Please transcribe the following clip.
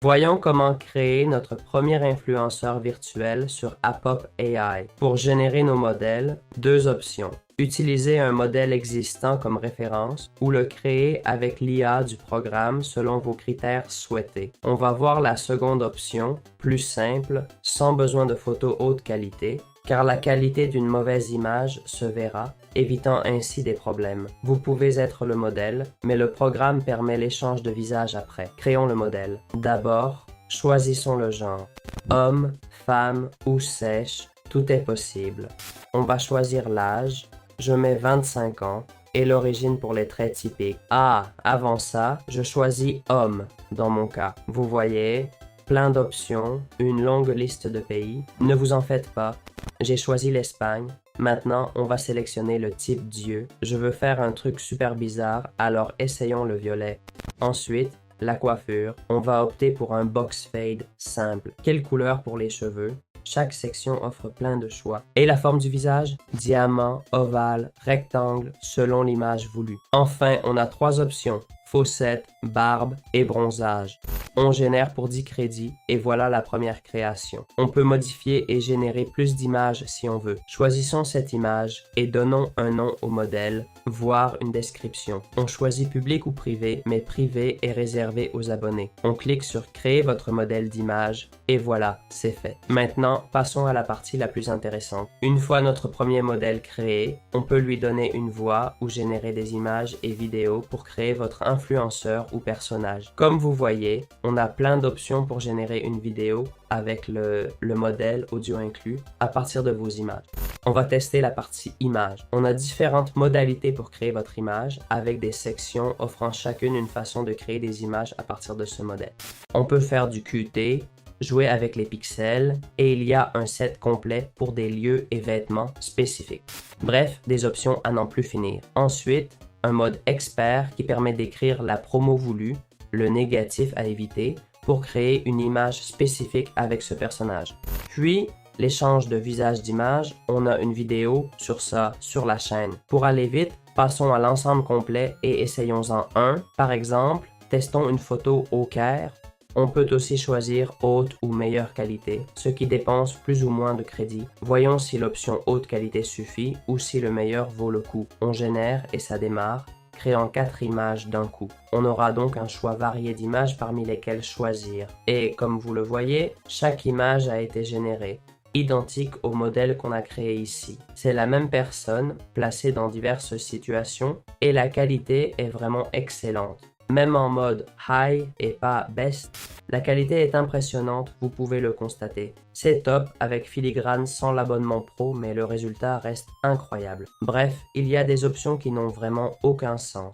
Voyons comment créer notre premier influenceur virtuel sur Apop AI. Pour générer nos modèles, deux options. Utiliser un modèle existant comme référence ou le créer avec l'IA du programme selon vos critères souhaités. On va voir la seconde option, plus simple, sans besoin de photos haute qualité, car la qualité d'une mauvaise image se verra, évitant ainsi des problèmes. Vous pouvez être le modèle, mais le programme permet l'échange de visages après. Créons le modèle. D'abord, choisissons le genre. Homme, femme ou sèche, tout est possible. On va choisir l'âge. Je mets 25 ans et l'origine pour les traits typiques. Ah, avant ça, je choisis homme dans mon cas. Vous voyez, plein d'options, une longue liste de pays. Ne vous en faites pas. J'ai choisi l'Espagne. Maintenant, on va sélectionner le type d'yeux. Je veux faire un truc super bizarre, alors essayons le violet. Ensuite, la coiffure. On va opter pour un box fade simple. Quelle couleur pour les cheveux? Chaque section offre plein de choix. Et la forme du visage? Diamant, ovale, rectangle, selon l'image voulue. Enfin, on a trois options. Fossette, barbe et bronzage. On génère pour 10 crédits et voilà la première création. On peut modifier et générer plus d'images si on veut. Choisissons cette image et donnons un nom au modèle, voire une description. On choisit public ou privé, mais privé est réservé aux abonnés. On clique sur créer votre modèle d'image et voilà, c'est fait. Maintenant, passons à la partie la plus intéressante. Une fois notre premier modèle créé, on peut lui donner une voix ou générer des images et vidéos pour créer votre influenceur ou personnage. Comme vous voyez, on a plein d'options pour générer une vidéo avec le modèle audio inclus à partir de vos images. On va tester la partie image. On a différentes modalités pour créer votre image avec des sections offrant chacune une façon de créer des images à partir de ce modèle. On peut faire du QT, jouer avec les pixels et il y a un set complet pour des lieux et vêtements spécifiques. Bref, des options à n'en plus finir. Ensuite, un mode expert qui permet d'écrire la promo voulue, le négatif à éviter pour créer une image spécifique avec ce personnage. Puis, l'échange de visage d'image, on a une vidéo sur ça sur la chaîne. Pour aller vite, passons à l'ensemble complet et essayons-en un. Par exemple, testons une photo au Caire. On peut aussi choisir haute ou meilleure qualité, ce qui dépense plus ou moins de crédit. Voyons si l'option haute qualité suffit ou si le meilleur vaut le coup. On génère et ça démarre, créant 4 images d'un coup. On aura donc un choix varié d'images parmi lesquelles choisir. Et comme vous le voyez, chaque image a été générée, identique au modèle qu'on a créé ici. C'est la même personne, placée dans diverses situations, et la qualité est vraiment excellente. Même en mode high et pas best, la qualité est impressionnante, vous pouvez le constater. C'est top avec filigrane sans l'abonnement pro, mais le résultat reste incroyable. Bref, il y a des options qui n'ont vraiment aucun sens.